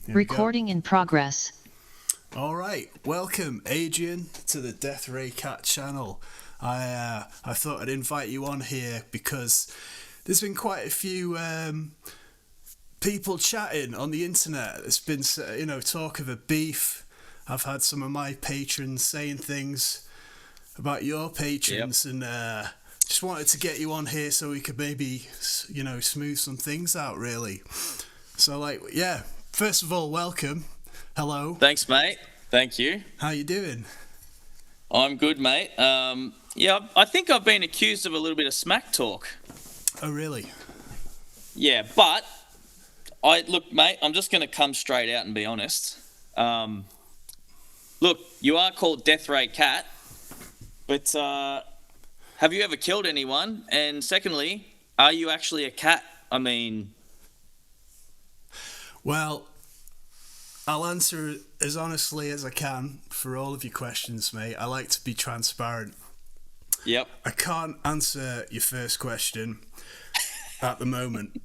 Recording in progress. All right, welcome Adrian to the DEATHRAYCAT channel. I thought I'd invite you on here because there's been quite a few people chatting on the internet. There's been talk of a beef. I've had some of my patrons saying things about your patrons, and just wanted to get you on here so we could maybe smooth some things out, really. So first of all, welcome. Hello. Thanks, mate. Thank you. How you doing? I'm good, mate. I think I've been accused of a little bit of smack talk. Oh, really? Yeah, but look, mate, I'm just going to come straight out and be honest. Look, you are called DEATHRAYCAT, but have you ever killed anyone? And secondly, are you actually a cat? I mean... Well, I'll answer as honestly as I can for all of your questions, mate. I like to be transparent. Yep. I can't answer your first question at the moment.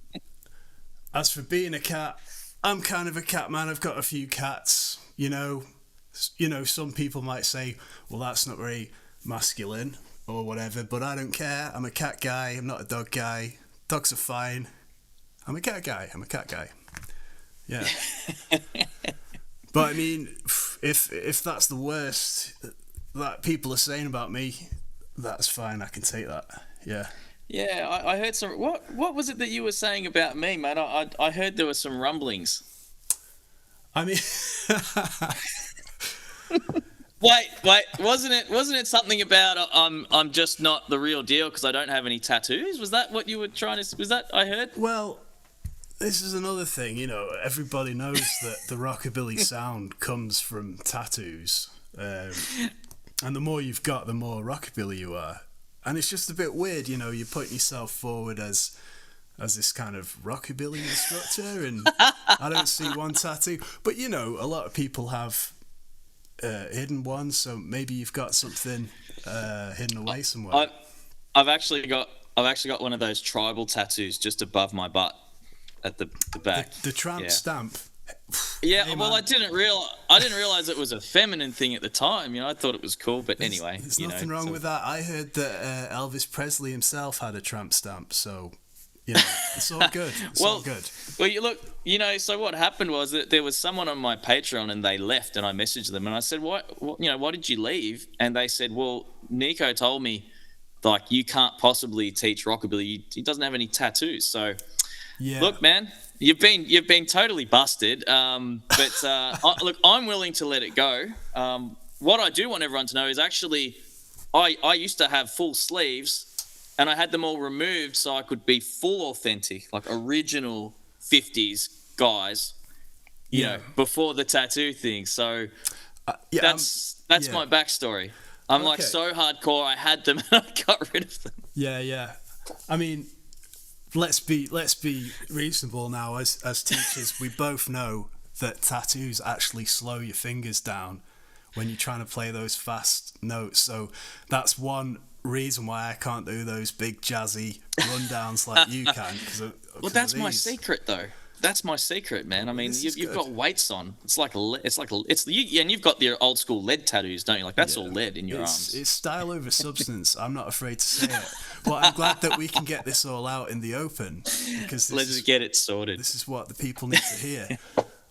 As for being a cat, I'm kind of a cat man. I've got a few cats. Some people might say, well, that's not very masculine or whatever, but I don't care. I'm a cat guy. I'm not a dog guy. Dogs are fine. I'm a cat guy. Yeah. But I mean, if that's the worst that people are saying about me, that's fine. I can take that. Yeah. Yeah, I heard some... What was it that you were saying about me, mate? I heard there were some rumblings. I mean... Wait, wasn't it something about I'm just not the real deal because I don't have any tattoos? Was that what you were trying to... Was that I heard? Well... This is another thing, everybody knows that the rockabilly sound comes from tattoos. And the more you've got, the more rockabilly you are. And it's just a bit weird, you're putting yourself forward as this kind of rockabilly instructor, and I don't see one tattoo. But, a lot of people have hidden ones, so maybe you've got something hidden away somewhere. I've actually got one of those tribal tattoos just above my butt. At the back, the tramp stamp. Yeah, hey, well, I didn't realize it was a feminine thing at the time. I thought it was cool, but anyway, there's nothing wrong with that. I heard that Elvis Presley himself had a tramp stamp, so it's all good. All good. Well, you look, So what happened was that there was someone on my Patreon, and they left, and I messaged them, and I said, "Why did you leave?" And they said, "Well, Nico told me, you can't possibly teach rockabilly. He doesn't have any tattoos, so." Yeah. Look, man, you've been totally busted. But I'm willing to let it go. What I do want everyone to know is actually, I used to have full sleeves, and I had them all removed so I could be full authentic, like original 50s guys. Before the tattoo thing. So that's my backstory. I'm so hardcore. I had them and I got rid of them. Yeah. I mean. Let's be reasonable now. As teachers, we both know that tattoos actually slow your fingers down when you're trying to play those fast notes. So that's one reason why I can't do those big jazzy rundowns like you can. Well, that's my secret, though. That's my secret, man. I mean, you've got weights on. And you've got the old school lead tattoos, don't you? That's all lead in your arms. It's style over substance. I'm not afraid to say it. But I'm glad that we can get this all out in the open, because let's just get it sorted. This is what the people need to hear.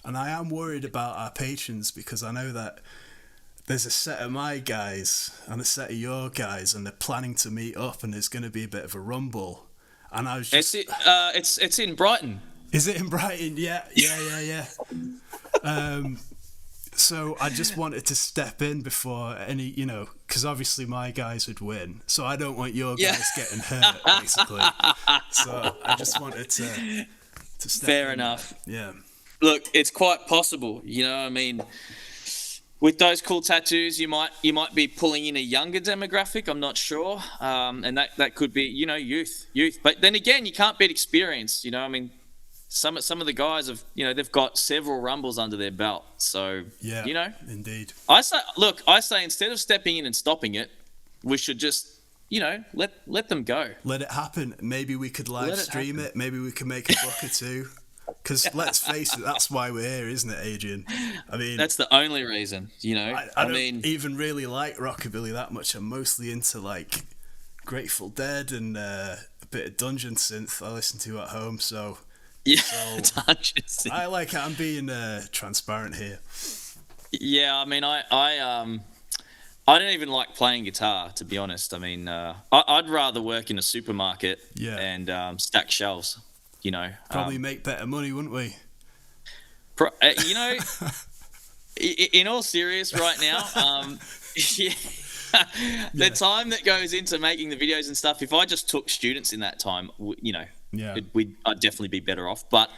And I am worried about our patrons, because I know that there's a set of my guys and a set of your guys, and they're planning to meet up, and there's going to be a bit of a rumble. And I was just... It's in Brighton. Is it in Brighton? Yeah. So I just wanted to step in before any, because obviously my guys would win. So I don't want your guys getting hurt, basically. So I just wanted to step Fair in. enough. Yeah. Look, it's quite possible, I mean, with those cool tattoos, you might be pulling in a younger demographic. I'm not sure, and that could be, youth. But then again, you can't beat experience. I mean. Some of the guys have, they've got several rumbles under their belt. So, Indeed. I say instead of stepping in and stopping it, we should just, let them go. Let it happen. Maybe we could live stream it. Maybe we could make a buck or two. because let's face it, that's why we're here, isn't it, Adrian? I mean, That's the only reason, you know. I don't even really like rockabilly that much. I'm mostly into like Grateful Dead and a bit of dungeon synth I listen to at home. So yeah, I like it. I'm being transparent here. Yeah, I mean, I don't even like playing guitar, to be honest. I mean, I'd rather work in a supermarket and stack shelves, you know. Probably make better money, wouldn't we? You know, in all serious right now, the time that goes into making the videos and stuff, if I just took students in that time, you know, I'd definitely be better off. But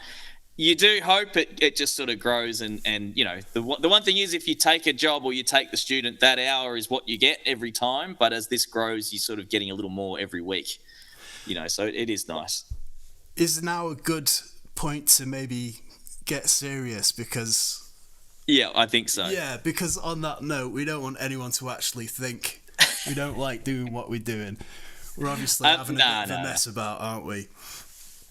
you do hope it just sort of grows, and you know, the one thing is, if you take a job or you take the student, that hour is what you get every time. But as this grows, you're sort of getting a little more every week, you know, so it is nice. Is now a good point to maybe get serious? Because yeah, I think so. Yeah, because on that note, we don't want anyone to actually think we don't like doing what we're doing. We're obviously having a bit of a mess about, aren't we?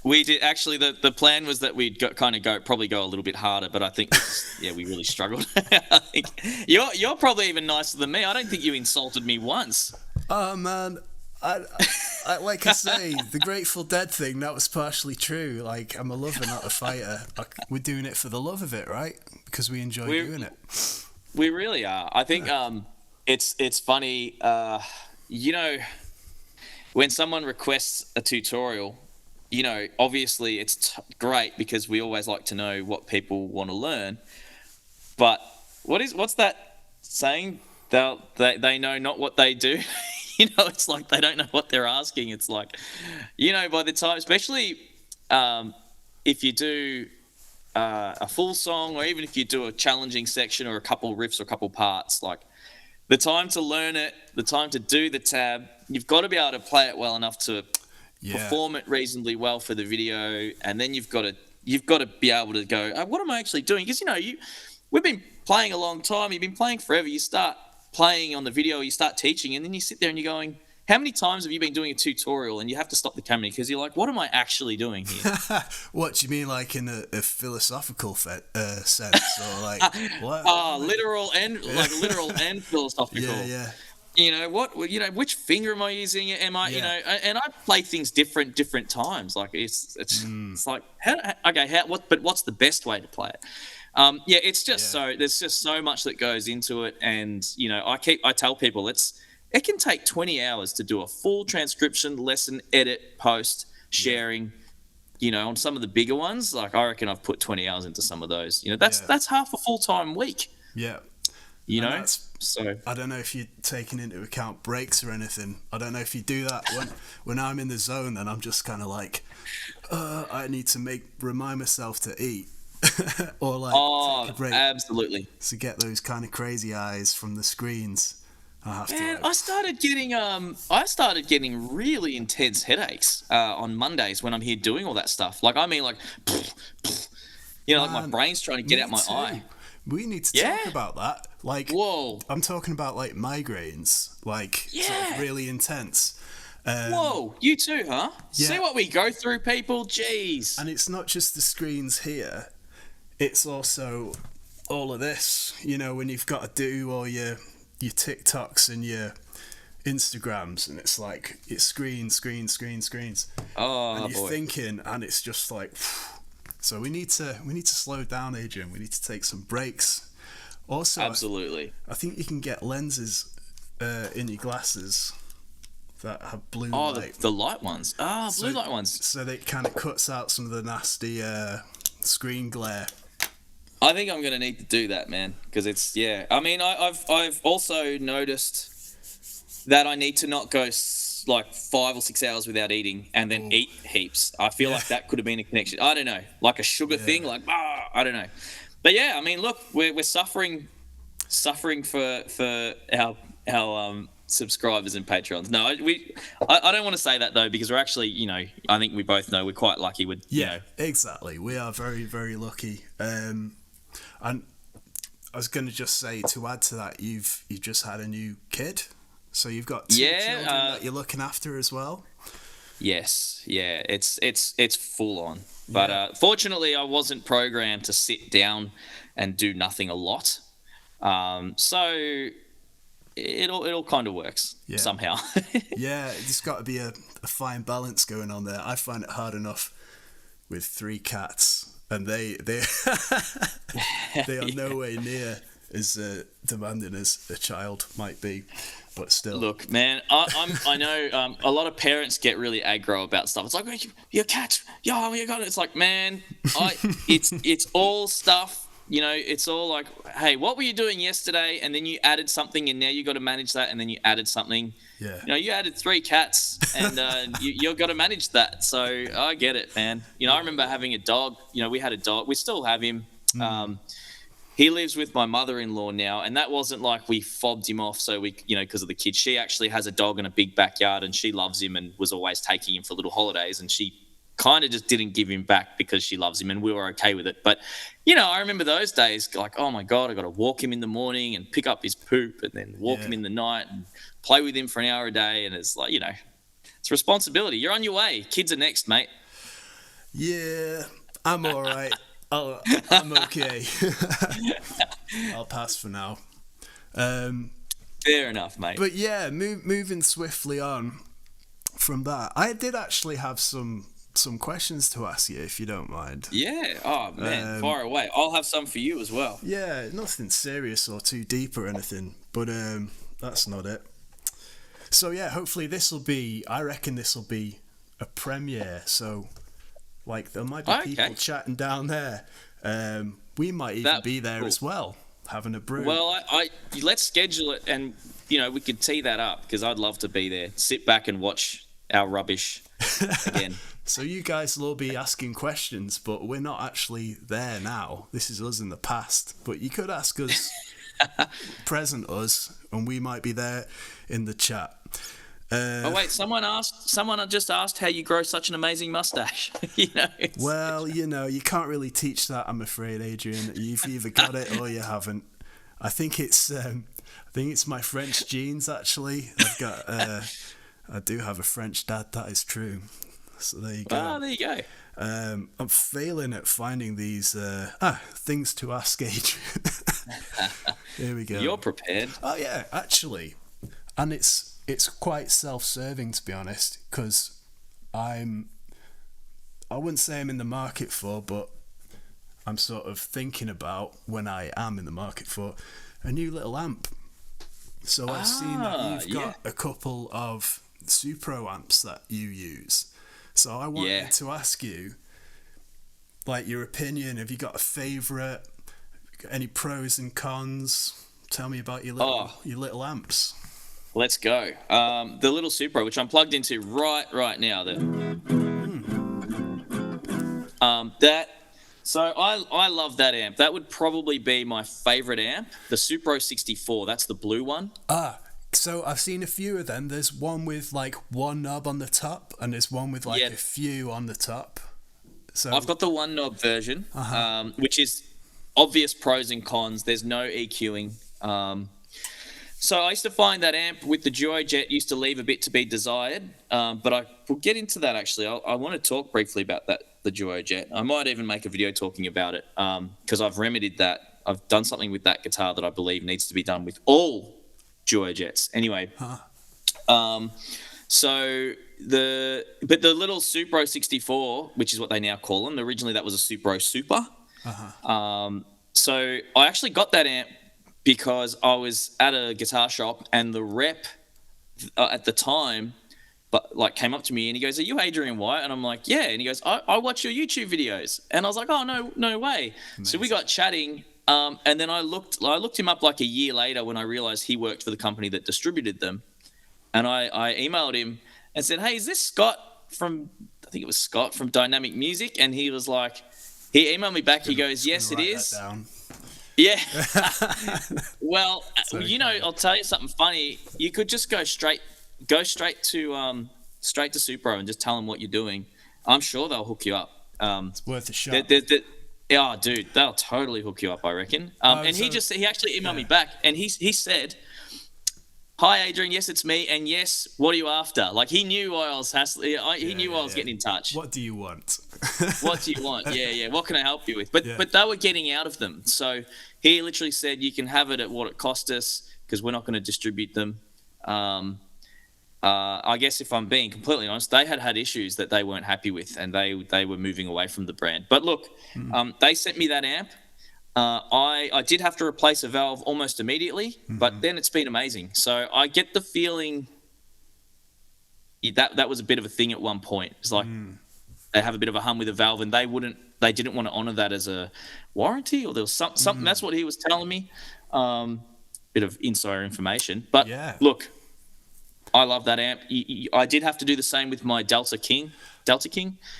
We did actually. The plan was that we'd probably go a little bit harder, but I think we really struggled. I think you're probably even nicer than me. I don't think you insulted me once. Oh man, I like I say, the Grateful Dead thing, that was partially true. Like, I'm a lover, not a fighter. We're doing it for the love of it, right? Because we enjoy doing it. We really are. I think it's funny. You know, when someone requests a tutorial, you know, obviously it's great because we always like to know what people want to learn. But what's that saying? They know not what they do. You know, it's like they don't know what they're asking. It's like, you know, by the time, especially if you do a full song, or even if you do a challenging section or a couple riffs or a couple parts, like the time to learn it, the time to do the tab, you've got to be able to play it well enough to perform it reasonably well for the video, and then you've got to be able to go, what am I actually doing? Because, you know, we've been playing a long time. You've been playing forever. You start playing on the video, you start teaching, and then you sit there and you're going, how many times have you been doing a tutorial and you have to stop the camera because you're like, what am I actually doing here? What do you mean, like in a philosophical sense, or like what? Literal and philosophical. Yeah. You know which finger am I using? Am I, you know? And I play things different times. Like it's like what's the best way to play it? It's just so there's just so much that goes into it, and you know, I tell people it can take 20 hours to do a full transcription, lesson, edit, post, sharing. You know, on some of the bigger ones, like I reckon I've put 20 hours into some of those. You know, that's half a full-time week. Yeah. You know, so I don't know if you're taking into account breaks or anything. I don't know if you do that when I'm in the zone, and I'm just kind of like, I need to remind myself to eat. Or like take a break. Absolutely. To get those kind of crazy eyes from the screens. I started getting really intense headaches on Mondays when I'm here doing all that stuff. Like, I mean, like, you know, like my brain's trying to get out my eye. We need to talk about that. Like, whoa, I'm talking about like migraines, like sort of really intense. Whoa, you too, huh? Yeah. See what we go through, people? Jeez. And it's not just the screens here. It's also all of this, you know, when you've got to do all your TikToks and your Instagrams, and it's like it's screens. Oh, and you're thinking, and it's just like, so we need to slow down, Adrian. We need to take some breaks. Also, absolutely. I think you can get lenses in your glasses that have blue light. The light ones. Blue light ones. So that kind of cuts out some of the nasty screen glare. I think I'm gonna need to do that, man, because it's I mean, I've also noticed that I need to not go like 5 or 6 hours without eating and then eat heaps. I feel like that could have been a connection. I don't know, like a sugar thing, like I don't know. But yeah, I mean, look, we're suffering for our subscribers and patrons. No, I don't want to say that though, because we're actually, you know, I think we both know we're quite lucky with, you know. Exactly. We are very, very lucky. And I was going to just say, to add to that, you've just had a new kid, so you've got two children that you're looking after as well. Yes, yeah, it's full on. But fortunately, I wasn't programmed to sit down and do nothing a lot. So it all kind of works somehow. Yeah, there's got to be a fine balance going on there. I find it hard enough with 3 cats, and they they are no way near as demanding as a child might be, but still. Look, man, I know a lot of parents get really aggro about stuff. It's like, your cat, yo, you got it. It's like, man, it's all stuff. You know, it's all like, hey, what were you doing yesterday? And then you added something, and now you got to manage that. And then you added something. Yeah. You know, you added 3 cats, and you've got to manage that. So I get it, man. You know, I remember having a dog. You know, we had a dog. We still have him. He lives with my mother-in-law now, and that wasn't like we fobbed him off so we, you know, because of the kids. She actually has a dog in a big backyard, and she loves him and was always taking him for little holidays, and she kind of just didn't give him back because she loves him, and we were okay with it. But, you know, I remember those days like, oh, my God, I got to walk him in the morning and pick up his poop and then walk him in the night and play with him for an hour a day, and it's like, you know, it's responsibility. You're on your way. Kids are next, mate. Yeah, I'm all right. I'm okay. I'll pass for now. Fair enough, mate. But yeah, moving swiftly on from that, I did actually have some questions to ask you, if you don't mind. Yeah. Oh, man, far away. I'll have some for you as well. Yeah, nothing serious or too deep or anything, but that's not it. So yeah, hopefully I reckon this will be a premiere, so like there might be people chatting down there. We might even be there as well, having a brew. Well, let's schedule it, and you know, we could tee that up because I'd love to be there. Sit back and watch our rubbish again. So you guys will all be asking questions, but we're not actually there now. This is us in the past. But you could ask us, present us, and we might be there in the chat. Oh wait, someone just asked how you grow such an amazing mustache. You know. Well, you know, you can't really teach that, I'm afraid, Adrian. You've either got it or you haven't. I think it's my French genes, actually. I do have a French dad, that is true. So there you go. Oh, there you go. I'm failing at finding these things to ask Adrian. Here we go. You're prepared. Oh yeah, actually, and it's quite self-serving, to be honest, because I wouldn't say I'm in the market for, but I'm sort of thinking about when I am in the market for a new little amp. So I've seen that you've got a couple of Supro amps that you use. So I wanted to ask you, like, your opinion. Have you got a favourite? Any pros and cons? Tell me about your little amps. Let's go. The little Supro, which I'm plugged into right now. So I love that amp. That would probably be my favourite amp. The Supro 64. That's the blue one. So I've seen a few of them. There's one with like one knob on the top, and there's one with like a few on the top. So I've got the one knob version, which is obvious pros and cons. There's no EQing. So I used to find that amp with the Duo Jet used to leave a bit to be desired, but we'll get into that actually. I want to talk briefly about the Duo Jet. I might even make a video talking about it because I've remedied that. I've done something with that guitar that I believe needs to be done with all Duo Jets. Anyway, so the little Supro 64, which is what they now call them. Originally that was a Supro Super. So I actually got that amp because I was at a guitar shop and the rep at the time came up to me and he goes, "Are you Adrian Whyte?" And I'm like, "Yeah." And he goes, I watch your YouTube videos." And I was like, "Oh, no way." Amazing. So we got chatting, and then I looked him up like a year later when I realized he worked for the company that distributed them. And I emailed him and said, "Hey, is this Scott from Dynamic Music?" And he was like, he emailed me back. He goes, "Yes, it is." Yeah. Well, you know, I'll tell you something funny. You could just go straight to Supro and just tell them what you're doing. I'm sure they'll hook you up. It's worth a shot. Oh, dude, they'll totally hook you up, I reckon. And he actually emailed me back, and he said, Hi, Adrian. Yes, it's me. And yes, what are you after? Like, he knew I was hassling. He knew I was getting in touch. What do you want? What do you want? Yeah. What can I help you with? But Yeah. but they were getting out of them. So he literally said, you can have it at what it cost us because we're not going to distribute them. I guess if I'm being completely honest, they had issues that they weren't happy with, and they were moving away from the brand. But look, they sent me that amp. I did have to replace a valve almost immediately, but then it's been amazing. So I get the feeling that was a bit of a thing at one point. It's like they have a bit of a hum with a valve, and they didn't want to honour that as a warranty, or there was something. That's what he was telling me. Bit of insider information, but look, I love that amp. I did have to do the same with my Delta King.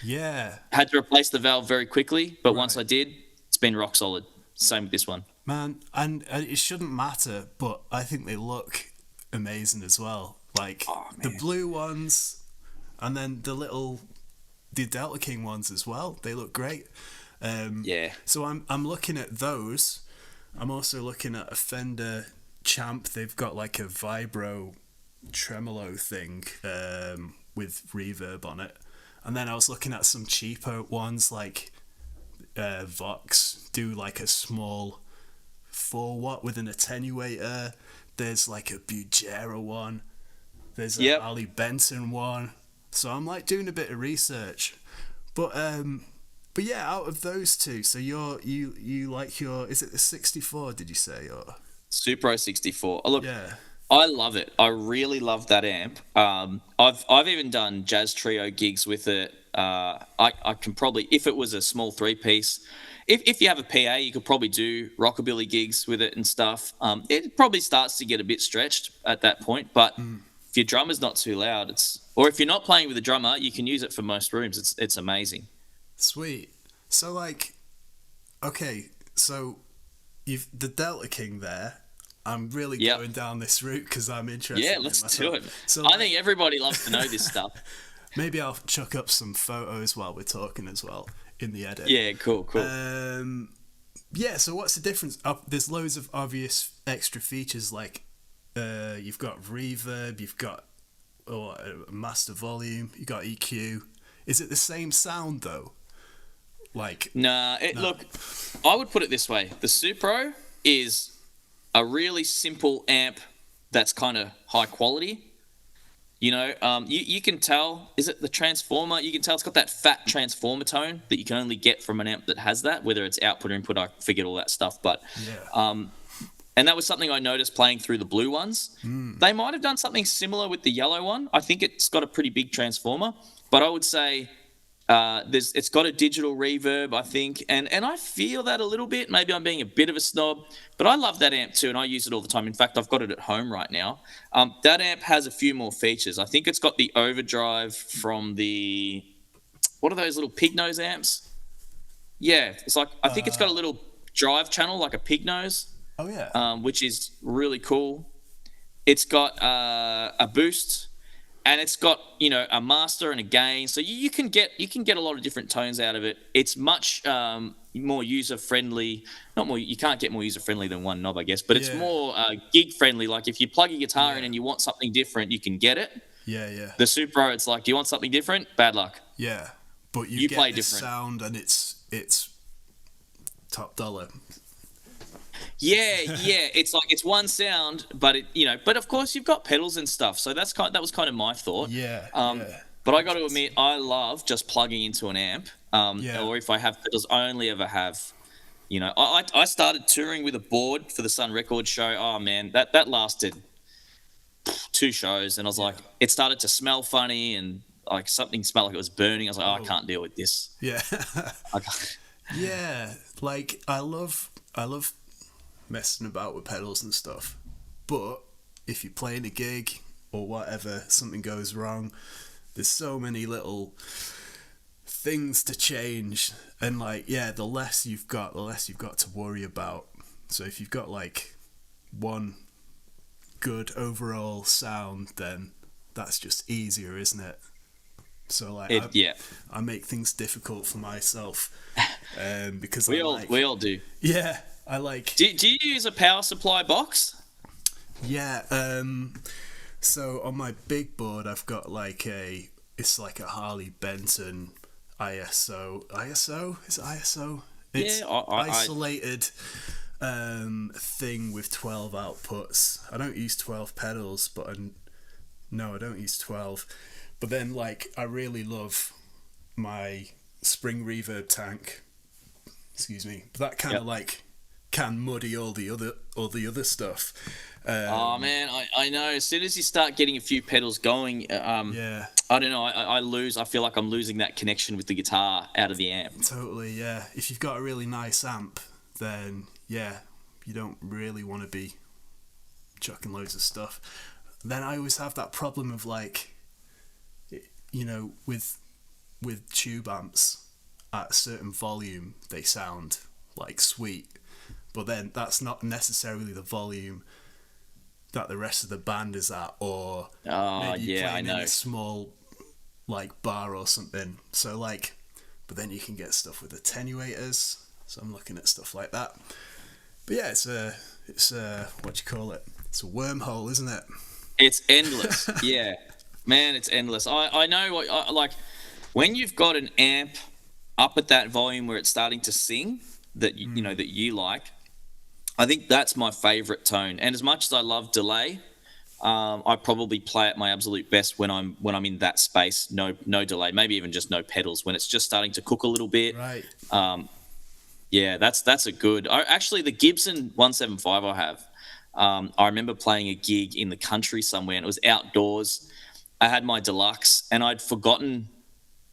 Yeah. Had to replace the valve very quickly, but once I did, it's been rock solid. Same with this one. Man, and it shouldn't matter, but I think they look amazing as well. Like the blue ones, and then the Delta King ones as well. They look great. So I'm looking at those. I'm also looking at a Fender Champ. They've got like a vibro tremolo thing with reverb on it, and then I was looking at some cheaper ones like Vox do like a small 4-watt with an attenuator. There's like a Bugera one. There's an Ali Benson one. So I'm like doing a bit of research, but yeah, out of those two, so you like your, is it the 64? Did you say, or Supro 64? Oh, look, I love it. I really love that amp. I've even done jazz trio gigs with it. I can probably, if it was a small 3-piece, if you have a PA, you could probably do rockabilly gigs with it and stuff. It probably starts to get a bit stretched at that point, but if your drummer's not too loud, or if you're not playing with a drummer, you can use it for most rooms. It's amazing. Sweet. So like, okay, so you've the Delta King there. I'm really going down this route because I'm interested. Yeah, let's do it. So I think everybody loves to know this stuff. Maybe I'll chuck up some photos while we're talking as well in the edit. Yeah, cool. Yeah, so what's the difference? There's loads of obvious extra features like you've got reverb, you've got master volume, you got EQ. Is it the same sound though? Like look, I would put it this way: the Supro is a really simple amp that's kind of high quality. You know, you can tell, is it the transformer? You can tell it's got that fat transformer tone that you can only get from an amp that has that, whether it's output or input, I forget all that stuff. But, and that was something I noticed playing through the blue ones. They might have done something similar with the yellow one. I think it's got a pretty big transformer, but I would say it's got a digital reverb, I think, and I feel that a little bit. Maybe I'm being a bit of a snob, but I love that amp too, and I use it all the time. In fact, I've got it at home right now. That amp has a few more features. I think it's got the overdrive from the, what are those little pig nose amps? Yeah, it's like, I think it's got a little drive channel like a pig nose. Oh yeah. Which is really cool. It's got a boost. And it's got, you know, a master and a gain, so you can get a lot of different tones out of it. It's much more user friendly. Not more. You can't get more user friendly than one knob, I guess. But it's more gig friendly. Like if you plug your guitar in and you want something different, you can get it. Yeah. The Supro, it's like, do you want something different? Bad luck. Yeah, but you get play this different sound, and it's top dollar. Yeah, it's like it's one sound, but but of course you've got pedals and stuff, so that was kind of my thought. But I got to admit, I love just plugging into an amp, or if I have pedals, I only ever have, I started touring with a board for the Sun Records show. Oh man, that lasted 2 shows, and I was like, it started to smell funny, and like something smelled like it was burning. I was like, I can't deal with this. Yeah, yeah, like I love messing about with pedals and stuff, but if you're playing a gig or whatever, something goes wrong, there's so many little things to change, and like the less you've got to worry about. So if you've got like one good overall sound, then that's just easier, isn't it? So like I make things difficult for myself because we all do. Yeah, I like. Do you use a power supply box? Yeah. So on my big board, I've got like it's like a Harley Benton ISO. Is it ISO? It's Yeah, I isolated thing with 12 outputs. I don't use 12 pedals, but no, I don't use 12. But then, like, I really love my spring reverb tank. Excuse me. But that kind of like can muddy all the other stuff. Oh man, I know. As soon as you start getting a few pedals going, Yeah. I don't know. I lose. I feel like I'm losing that connection with the guitar out of the amp. Totally, yeah. If you've got a really nice amp, then yeah, you don't really want to be chucking loads of stuff. Then I always have that problem of like, you know, with tube amps at a certain volume, they sound like sweet, but then that's not necessarily the volume that the rest of the band is at, or maybe you're playing in a small like bar or something. So like, but then you can get stuff with attenuators. So I'm looking at stuff like that. But yeah, it's a what do you call it? It's a wormhole, isn't it? It's endless. Yeah, man, it's endless. I know what like when you've got an amp up at that volume where it's starting to sing that you know that you like. I think that's my favorite tone. And as much as I love delay, I probably play at my absolute best when I'm in that space. No delay, maybe even just no pedals when it's just starting to cook a little bit. Right. Yeah, that's a good. Actually, the Gibson 175 I have. I remember playing a gig in the country somewhere, and it was outdoors. I had my deluxe, and I'd forgotten.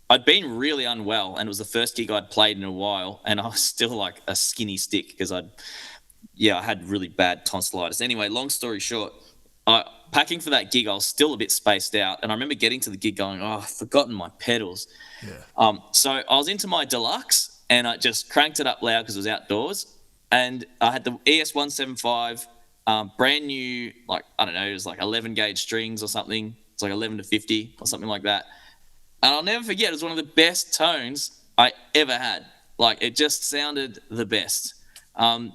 I'd been really unwell, and it was the first gig I'd played in a while, and I was still like a skinny stick because I had really bad tonsillitis. Anyway, long story short, packing for that gig, I was still a bit spaced out, and I remember getting to the gig going, "Oh, I've forgotten my pedals." Yeah. So I was into my deluxe, and I just cranked it up loud because it was outdoors, and I had the ES175, brand new, like I don't know, it was like 11 gauge strings or something. It's like 11 to 50 or something like that. And I'll never forget, it was one of the best tones I ever had. Like, it just sounded the best. And,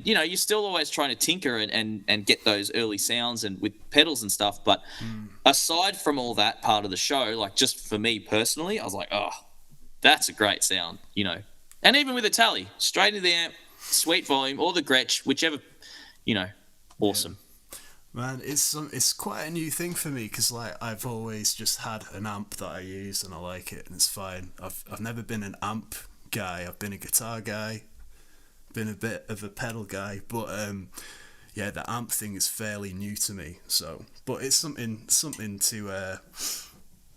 you know, you're still always trying to tinker and get those early sounds and with pedals and stuff. But aside from all that part of the show, like, just for me personally, I was like, oh, that's a great sound, you know. And even with a tally, straight into the amp, sweet volume, or the Gretsch, whichever, you know, awesome. Yeah. Man, it's quite a new thing for me because like I've always just had an amp that I use and I like it and it's fine. I've never been an amp guy. I've been a guitar guy, been a bit of a pedal guy, but yeah, the amp thing is fairly new to me. So, but it's something to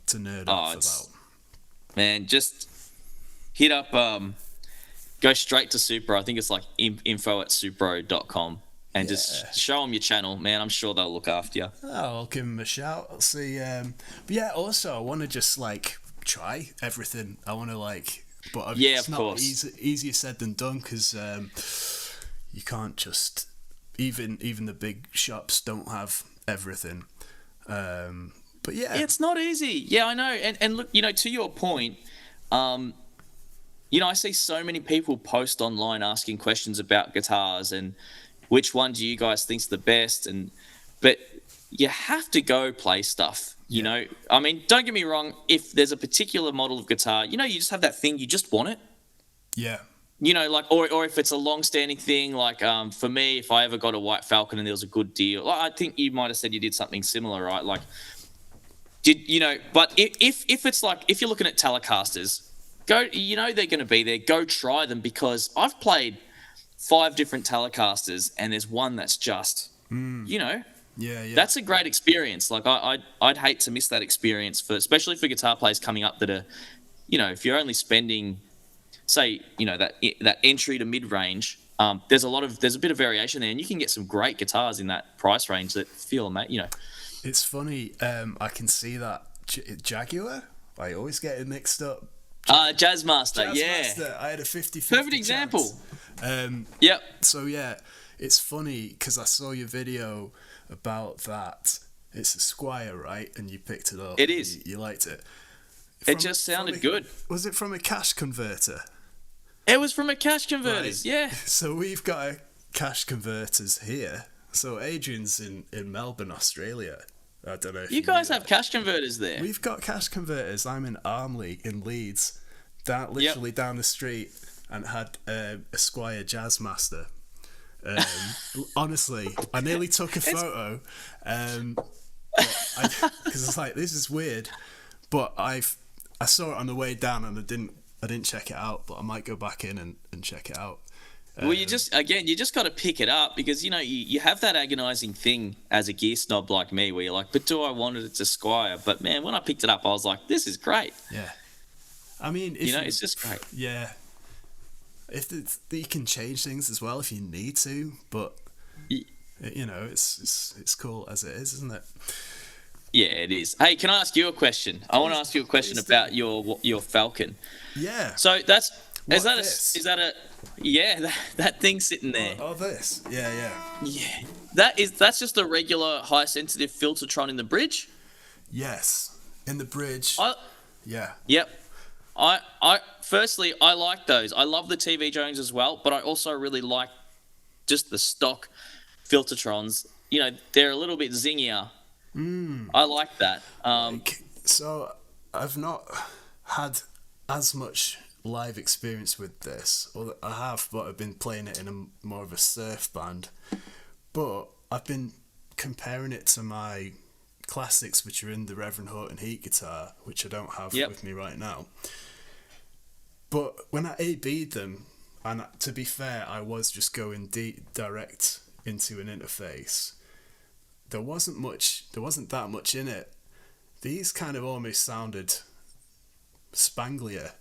nerd off about. Man, just hit up, go straight to Supro. I think it's like info@supro.com. And just show them your channel, man. I'm sure they'll look after you. Oh, I'll give them a shout. I'll see. But yeah, also I want to just like try everything. I want to like, but it's not easier said than done because you can't just even the big shops don't have everything. But yeah, it's not easy. Yeah, I know. And look, you know, to your point, you know, I see so many people post online asking questions about guitars and which one do you guys think's the best? But you have to go play stuff, you know? I mean, don't get me wrong. If there's a particular model of guitar, you know, you just have that thing, you just want it. Yeah. You know, like, or if it's a long-standing thing, like for me, if I ever got a White Falcon and there was a good deal, I think you might have said you did something similar, right? Like, you know, but if it's like, if you're looking at Telecasters, go, you know, they're going to be there, go try them because I've played 5 different Telecasters and there's one that's just, you know, that's a great experience. Like I'd hate to miss that experience especially for guitar players coming up that are, you know, if you're only spending, say, you know, that entry to mid range, there's a bit of variation there and you can get some great guitars in that price range that feel amazing, you know. It's funny. I can see that Jaguar. I always get it mixed up. Jazzmaster, yeah. I had a 50-50 perfect example. Yep. So yeah, it's funny because I saw your video about that. It's a Squire, right? And you picked it up. It is. You liked it. It just sounded good. Was it from a cash converter? It was from a cash converter. Right. Yeah. So we've got a cash converters here. So Adrian's in Melbourne, Australia. I don't know if You guys knew have that. cash converters there. We've got cash converters. I'm in Armley in Leeds, literally down the street, and had a Squire Jazzmaster. Honestly, I nearly took a photo, because it's like, this is weird, but I saw it on the way down and I didn't check it out, but I might go back in and check it out. Well, you just got to pick it up, because you have that agonizing thing as a gear snob like me, where you're like, but do I want it? It's a Squire. But man, when I picked it up, I was like, this is great. Yeah, I mean, it's just great. Yeah, if you can change things as well if you need to, but it's cool as it is, isn't it? Yeah, it is. Hey, can I ask you a question? I want to ask you a question about your Falcon. Yeah. So that thing sitting there. Oh, this. Yeah. Yeah. That's just a regular high sensitive filtertron in the bridge? Yes. In the bridge. Yeah. Yep. I firstly, I like those. I love the TV Jones as well, but I also really like just the stock filtertrons. They're a little bit zingier. I like that. So I've not had as much live experience with this, or I have, but I've been playing it in more of a surf band. But I've been comparing it to my classics, which are in the Reverend Horton Heat guitar, which I don't have with me right now. But when I A/B'd them, and to be fair, I was just going direct into an interface. There wasn't that much in it. These kind of almost sounded spanglier,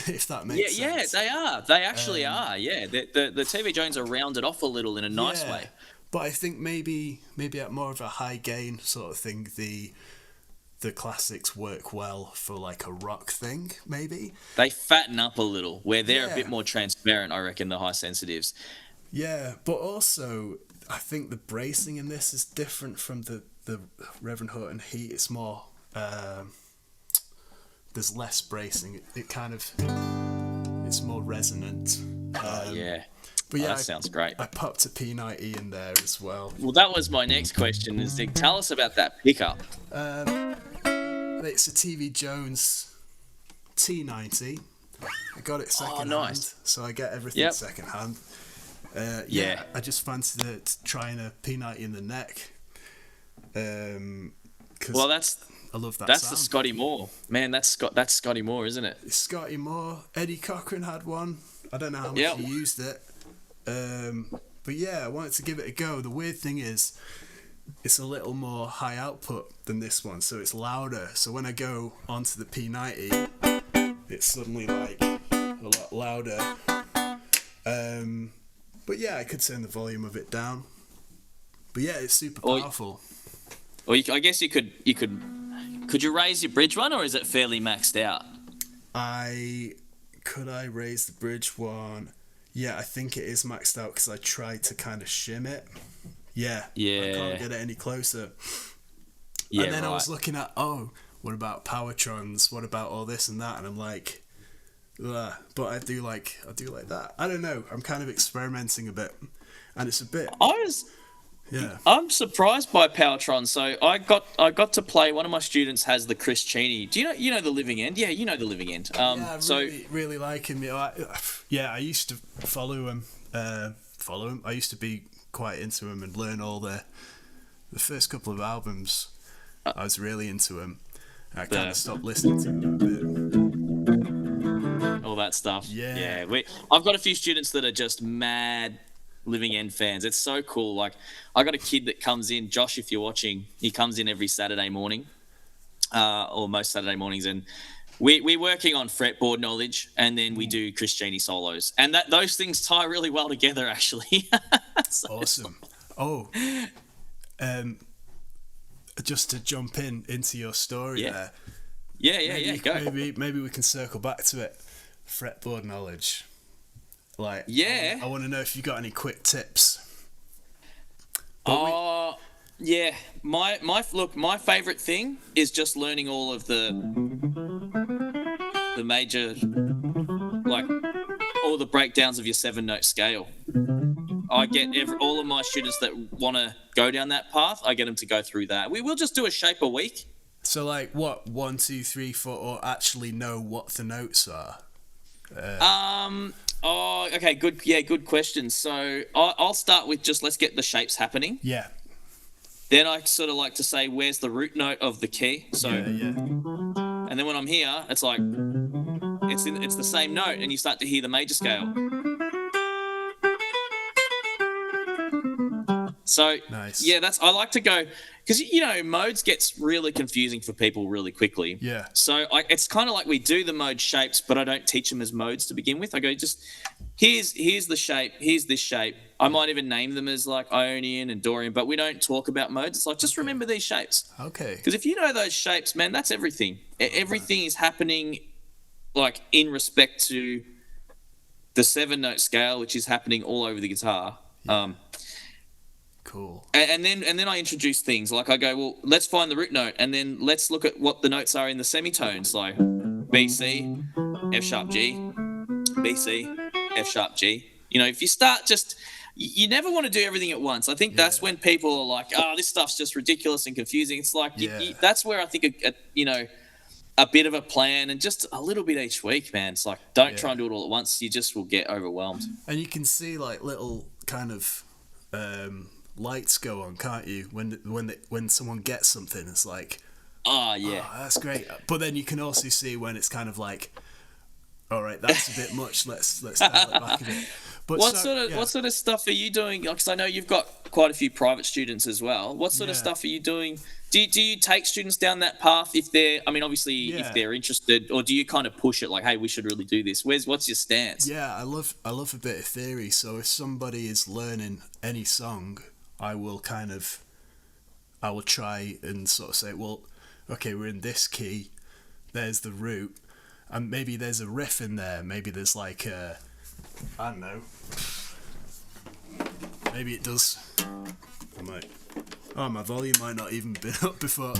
if that makes sense. Yeah, they are. They actually are. Yeah, the TV Jones are rounded off a little in a nice way. But I think maybe at more of a high gain sort of thing, the classics work well for like a rock thing. Maybe they fatten up a little, where they're a bit more transparent. I reckon the high sensitives. Yeah, but also I think the bracing in this is different from the Reverend Horton Heat. It's more. There's less bracing. It's more resonant. But that sounds great. I popped a P90 in there as well. Well, that was my next question. Is tell us about that pickup. It's a TV Jones T90. I got it second hand, so I get everything second hand. I just fancied trying a P90 in the neck. I love that. That's sound. the Scotty Moore, man. That's Scotty Moore, isn't it? It's Scotty Moore. Eddie Cochran had one. I don't know how much he used it, but yeah, I wanted to give it a go. The weird thing is, it's a little more high output than this one, so it's louder. So when I go onto the P90, it's suddenly like a lot louder. But yeah, I could turn the volume of it down. But yeah, it's super powerful. Or I guess you could. Could you raise your bridge one, or is it fairly maxed out? Could I raise the bridge one? Yeah, I think it is maxed out because I tried to kind of shim it. Yeah. I can't get it any closer. Yeah, and then I was looking at, what about Powertrons? What about all this and that? And I'm like, ugh. But I do like that. I don't know. I'm kind of experimenting a bit, and it's a bit. I'm surprised by Powertron. So I got to play. One of my students has the Chris Cheney. Do you know the Living End? Yeah, you know the Living End. I really like him. I used to follow him. I used to be quite into him and learn all the first couple of albums. I was really into him. I kind of stopped listening to him a bit. All that stuff. Yeah. I've got a few students that are just mad Living End fans. It's so cool. Like, I got a kid that comes in, Josh, if you're watching, he comes in every Saturday morning, or most Saturday mornings, and we're working on fretboard knowledge, and then we do Chris Cheney solos, and those things tie really well together, actually. Awesome. Just to jump into your story there. Yeah, go. Maybe we can circle back to it. Fretboard knowledge. I want to know if you got any quick tips. My favorite thing is just learning all of the major, like all the breakdowns of your 7-note scale. I get all of my students that want to go down that path, I get them to go through that. We will just do a shape a week. So like what 1, 2, 3, 4, or actually know what the notes are? Oh, okay, good. Yeah, good question. So I'll start with just let's get the shapes happening. Yeah. Then I sort of like to say, where's the root note of the key? So, Yeah. and then when I'm here, it's like it's the same note, and you start to hear the major scale. So Nice. yeah, I like to go because modes gets really confusing for people really quickly. Yeah. So it's kind of like we do the mode shapes, but I don't teach them as modes to begin with. I go just here's the shape, here's this shape. I might even name them as like Ionian and Dorian, but we don't talk about modes. It's like just remember these shapes. Okay. Because if you know those shapes, man, that's everything. Everything is happening like in respect to the 7-note scale, which is happening all over the guitar. Yeah. Cool. And then I introduce things like I go, well, let's find the root note, and then let's look at what the notes are in the semitones, like B, C, F sharp, G, B, C, F sharp, G. If you start you never want to do everything at once. I think that's when people are like, oh, this stuff's just ridiculous and confusing. It's like that's where I think a bit of a plan and just a little bit each week, man. It's like don't try and do it all at once. You just will get overwhelmed. And you can see like little kind of lights go on, can't you? When someone gets something, it's like, oh yeah, that's great. But then you can also see when it's kind of like, all right, that's a bit much. Let's dial it back a bit. But what sort of stuff are you doing? Because I know you've got quite a few private students as well. What sort of stuff are you doing? Do you take students down that path if they're? I mean, obviously, if they're interested, or do you kind of push it like, hey, we should really do this? What's your stance? Yeah, I love a bit of theory. So if somebody is learning any song, I will try and sort of say, well, okay, we're in this key. There's the root, and maybe there's a riff in there. Maybe there's like I don't know. Maybe it does. My volume might not even been up before.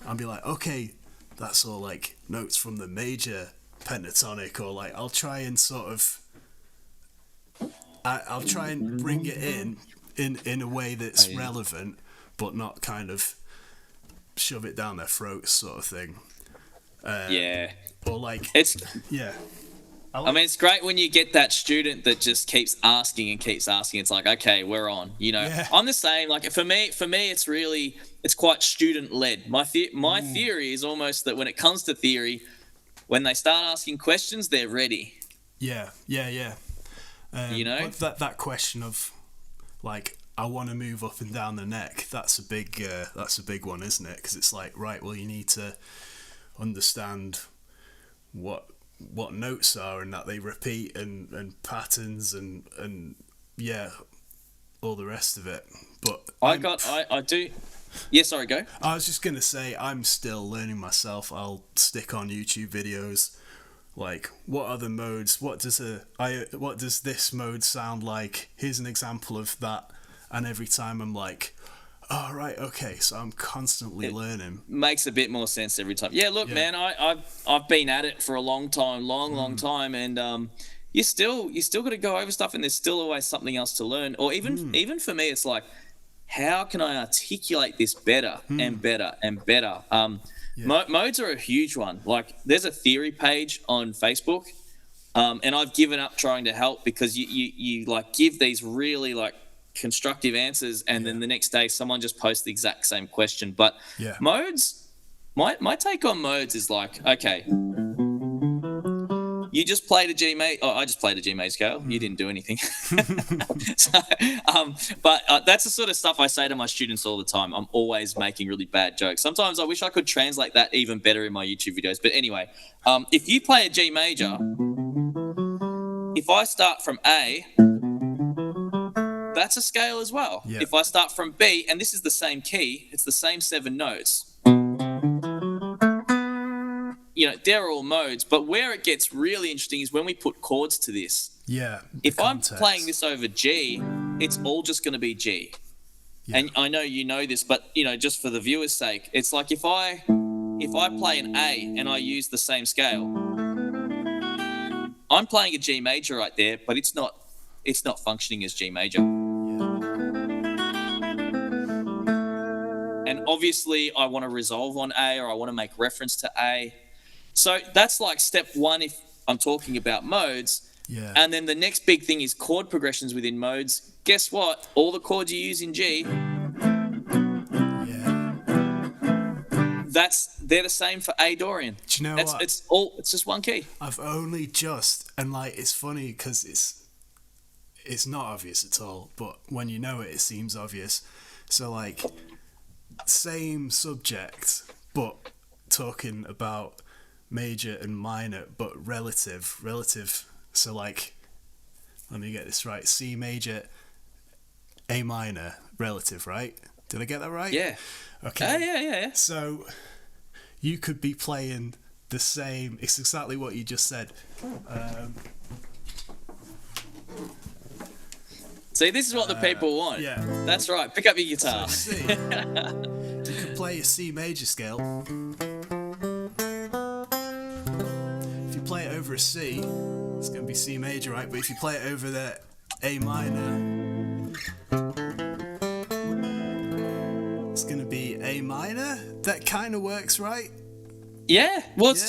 I'll be like, okay, that's all like notes from the major pentatonic, or like I'll try and sort of, I'll try and bring it in a way that's relevant, but not kind of shove it down their throats, sort of thing. Or like I mean, it's great when you get that student that just keeps asking and keeps asking. It's like, okay, we're on. I'm the same. Like for me, it's quite student led. My theory is almost that when it comes to theory, when they start asking questions, they're ready. Yeah. That question of like, I want to move up and down the neck. That's a big one, isn't it? Because it's like, right, well, you need to understand what notes are and that they repeat and patterns and all the rest of it. But I do. Yeah, sorry, go. I was just gonna say I'm still learning myself. I'll stick on YouTube videos like, what are the modes? What does this mode sound like? Here's an example of that. And every time I'm like, oh, right, okay, so I'm constantly learning. Makes a bit more sense every time. Yeah, look, man, I've been at it for a long time, long time, and you still got to go over stuff, and there's still always something else to learn. Or even for me, it's like, how can I articulate this better and better and better? Modes are a huge one. Like, there's a theory page on Facebook, and I've given up trying to help because you like give these really like constructive answers, and then the next day someone just posts the exact same question. But modes, my take on modes is like, okay, you just played a G major. Oh, I just played a G major scale. You didn't do anything. But that's the sort of stuff I say to my students all the time. I'm always making really bad jokes. Sometimes I wish I could translate that even better in my YouTube videos. But anyway, if you play a G major, if I start from A, that's a scale as well. Yeah. If I start from B, and this is the same key, it's the same 7 notes. They're all modes, but where it gets really interesting is when we put chords to this. Yeah. If I'm playing this over G, it's all just going to be G. Yeah. And I know you know this, but just for the viewer's sake, it's like if I play an A and I use the same scale, I'm playing a G major right there, but it's not functioning as G major. And obviously I want to resolve on A, or I want to make reference to A. So that's like step one if I'm talking about modes. Yeah. And then the next big thing is chord progressions within modes. Guess what? All the chords you use in G, they're the same for A Dorian. Do you know what? It's just one key. I've only just, and like it's funny because it's not obvious at all, but when you know it, it seems obvious. So like, same subject, but talking about major and minor, but relative. So like, let me get this right. C major, A minor, relative, right? Did I get that right? Yeah. Okay. Yeah. So you could be playing the same. It's exactly what you just said. See, this is what the people want. Yeah. That's right. Pick up your guitar. So C, you could play a C major scale. If you play it over a C, it's going to be C major, right? But if you play it over the A minor, it's going to be A minor. That kind of works, right? Yeah. Well, it's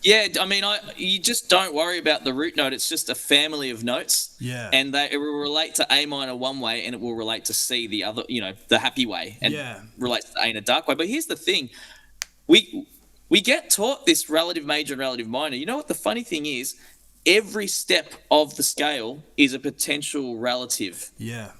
Yeah. just I mean, you just don't worry about the root note. It's just a family of notes. Yeah. And it will relate to A minor one way, and it will relate to C the other, the happy way, and relates to A in a dark way. But here's the thing. We get taught this relative major and relative minor. You know what the funny thing is? Every step of the scale is a potential relative. Yeah.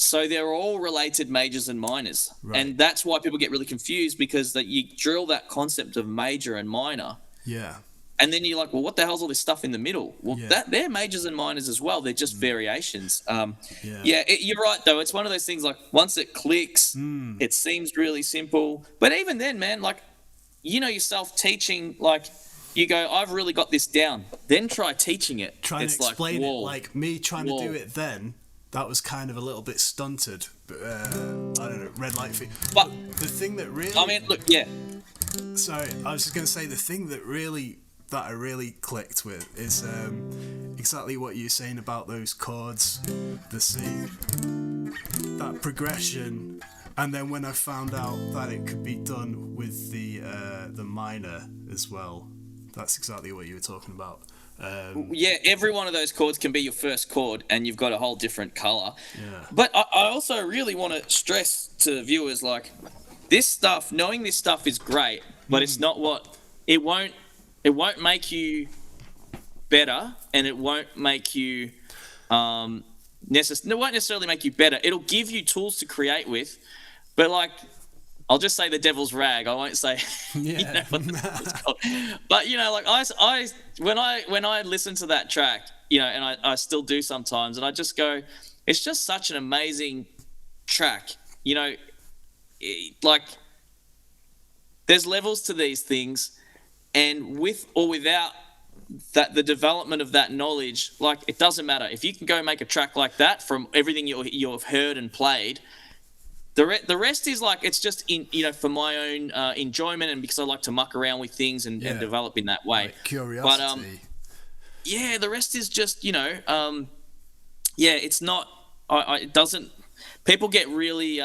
So they're all related majors and minors. Right. And that's why people get really confused, because that you drill that concept of major and minor. Yeah. And then you're like, well, what the hell's all this stuff in the middle? Well, Yeah. they're majors and minors as well. They're just variations. Yeah. You're right, though. It's one of those things, like, once it clicks, it seems really simple. But even then, man, like, you know yourself teaching, like, you go, I've really got this down. Then try teaching it. Trying it's to explain like, it, like me trying to do it then, that was kind of a little bit stunted. But, I don't know, red light feet. But the thing that really... I mean, look, yeah. Sorry, I was just going to say the thing that I really clicked with is exactly what you're saying about those chords, the C, that progression, and then when I found out that it could be done with the minor as well, that's exactly what you were talking about. Yeah, every one of those chords can be your first chord, and you've got a whole different color. Yeah. But I also really want to stress to viewers, like, this stuff, knowing this stuff is great, but it's not it won't make you better, and it won't make you it won't necessarily make you better. It'll give you tools to create with, but like, I'll just say the devil's rag. I won't say Yeah. what it's called. But like I when I listen to that track, and I still do sometimes, and I just go, it's just such an amazing track. Like, there's levels to these things, and with or without that, the development of that knowledge, like, it doesn't matter if you can go make a track like that from everything you've heard and played. The rest is like, it's just for my own enjoyment, and because I like to muck around with things and develop in that way. Like curiosity. But the rest is just it's not. It doesn't. People get really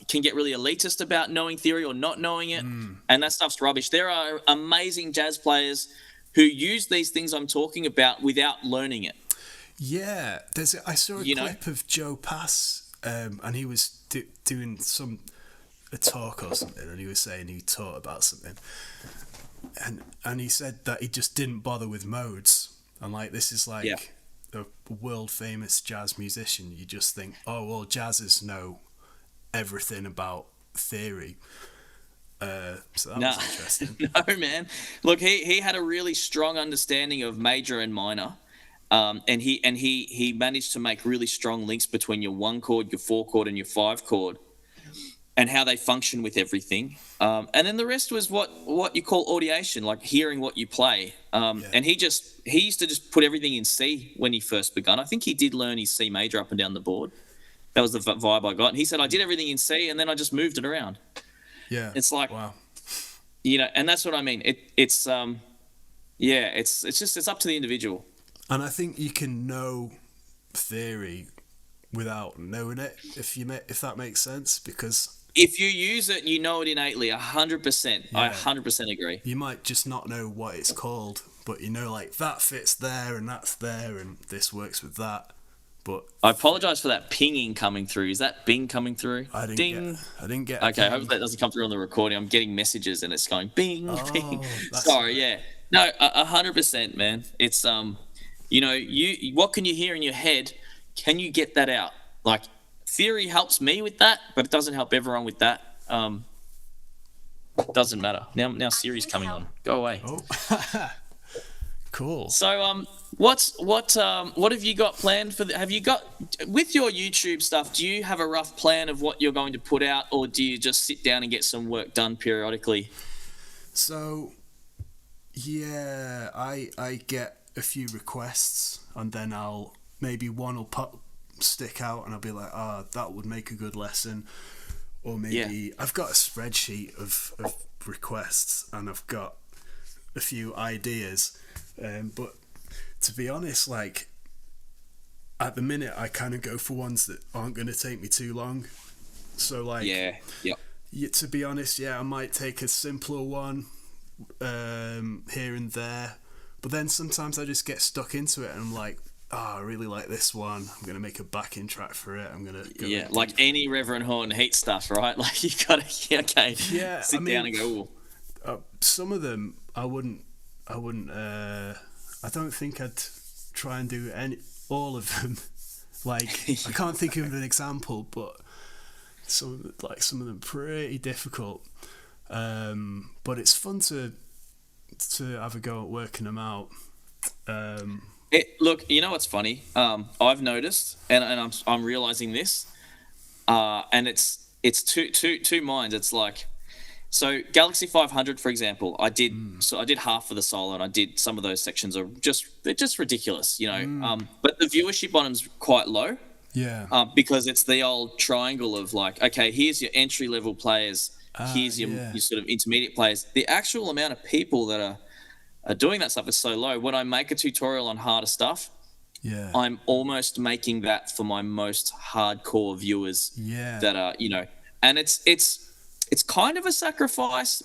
can get really elitist about knowing theory or not knowing it, and that stuff's rubbish. There are amazing jazz players who use these things I'm talking about without learning it. Yeah, I saw a clip of Joe Pass, and he was doing a talk or something, and he was saying he taught about something, and he said that he just didn't bother with modes, and like, this is like a world famous jazz musician. You just think, oh well, jazzers know everything about theory. So that was interesting. No, man. Look, he had a really strong understanding of major and minor. And he managed to make really strong links between your 1 chord, your 4 chord, and your 5 chord, and how they function with everything. And then the rest was what you call audiation, like hearing what you play. And he used to just put everything in C when he first begun. I think he did learn his C major up and down the board. That was the vibe I got. And he said, I did everything in C, and then I just moved it around. Yeah. It's like, wow. And that's what I mean. It's Yeah, it's up to the individual. And I think you can know theory without knowing it, if that makes sense, because If you use it, you know it innately. 100%. I Yeah. 100% agree. you might just not know what it's called, but you know, like, that fits there and that's there and this works with that. But I apologise for that pinging coming through. Is that Bing coming through? I didn't Ding. get Okay, I hope that doesn't come through on the recording. I'm getting messages and it's going bing, bing. that's Sorry, right. yeah. No, 100%, man. It's you know, what can you hear in your head? Can you get that out? Like, theory helps me with that, but it doesn't help everyone with that. Doesn't matter. Now Siri's coming on. Go away. Oh, cool. So what have you got planned for have you got with your YouTube stuff, do you have a rough plan of what you're going to put out, or do you just sit down and get some work done periodically? So, yeah, I get a few requests, and then maybe one will stick out, and I'll be like, that would make a good lesson. Or maybe I've got a spreadsheet of requests, and I've got a few ideas. But to be honest, like, at the minute, I kind of go for ones that aren't going to take me too long. So, like, Yeah. to be honest, I might take a simpler one here and there. But then sometimes I just get stuck into it, and I'm like, I really like this one. I'm going to make a backing track for it. I'm going to go. Yeah, like any Reverend Horn Heat stuff, right? Like, you gotta sit down and go, ooh. Some of them I wouldn't. I don't think I'd try and do all of them. Like, I can't think of an example, but some of them pretty difficult. But it's fun to have a go at working them out. Look, you know what's funny? I've noticed, and I'm realizing this, and it's two minds. It's like, so Galaxy 500, for example, I did half of the solo, and I did some of those sections they're just ridiculous, you know. But the viewership on them's quite low. Yeah. Because it's the old triangle of, like, okay, here's your entry level players, here's your sort of intermediate players. The actual amount of people that are doing that stuff is so low. When I make a tutorial on harder stuff, I'm almost making that for my most hardcore viewers. Yeah. That are, you know, and it's kind of a sacrifice.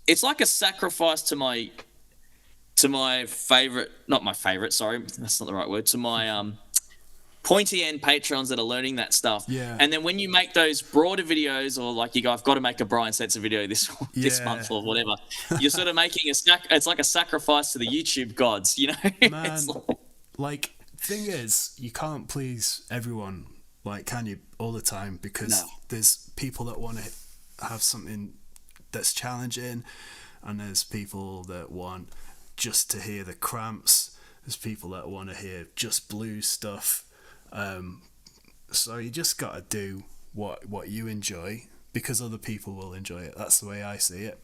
It's like a sacrifice to my favorite, not my favorite, sorry, that's not the right word, to my pointy end patrons that are learning that stuff. Yeah. And then when you make those broader videos, or like you go, I've got to make a Brian Setzer video this month or whatever, you're sort of making it's like a sacrifice to the YouTube gods, you know? Man, It's like, thing is, you can't please everyone, like, can you, all the time? Because there's people that want to have something that's challenging, and there's people that want just to hear the cramps. There's people that want to hear just blues stuff. So you just got to do what you enjoy, because other people will enjoy it. That's the way I see it.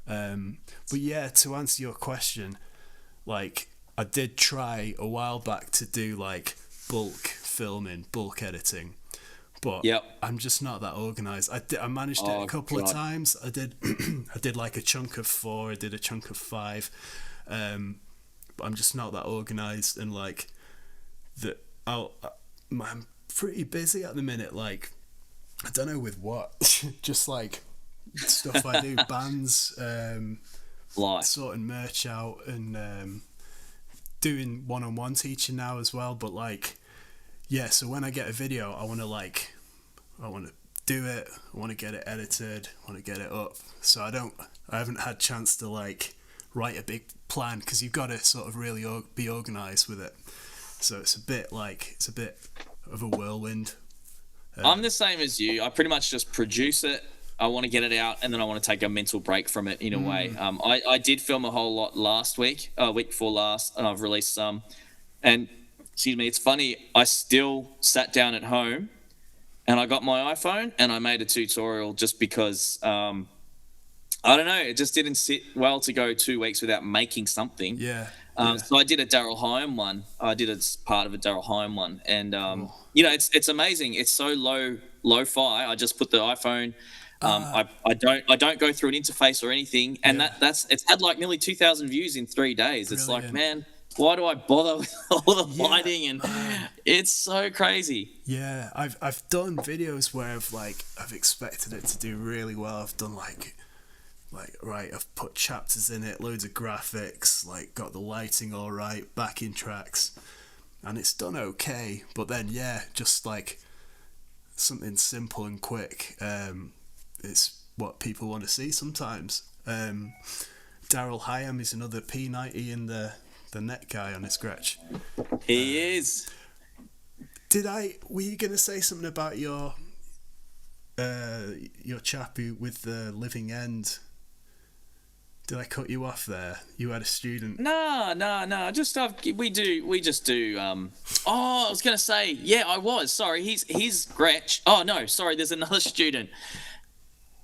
But yeah, to answer your question, like, I did try a while back to do, like, bulk filming, bulk editing, but I'm just not that organised. I managed it a couple of times. I did like a chunk of 4, I did a chunk of 5, but I'm just not that organised, and like that. I'm pretty busy at the minute. Like, I don't know with what, just like stuff I do, bands, sorting merch out, and doing one-on-one teaching now as well. But like, so when I get a video, I want to do it, I want to get it edited, I want to get it up. So I haven't had chance to like write a big plan, because you've got to sort of really be organised with it. So it's a bit of a whirlwind. I'm the same as you. I pretty much just produce it. I want to get it out, and then I want to take a mental break from it in a way. I did film a whole lot last week, week before last, and I've released some. And excuse me, it's funny, I still sat down at home and I got my iPhone and I made a tutorial, just because I don't know, it just didn't sit well to go 2 weeks without making something. So I did a Daryl Hyam one. I did it as part of a Daryl Hyam one, and you know, it's amazing. It's so lo-fi. I just put the iPhone I don't go through an interface or anything, and it's had like nearly 2,000 views in 3 days. It's like, man, why do I bother with all the lighting? And it's so crazy. Yeah, I've done videos where I've expected it to do really well. I've done I've put chapters in it, loads of graphics, like got the lighting all right, backing tracks, and it's done okay. But then just like something simple and quick. It's what people want to see sometimes. Daryl Hyam is another P90 in the net guy on his gretsch. He is. Were you going to say something about your chap with the living end? Did I cut you off there? You had a student. No. We just do. I was gonna say, yeah, I was. Sorry, he's Gretsch. Oh no, sorry. There's another student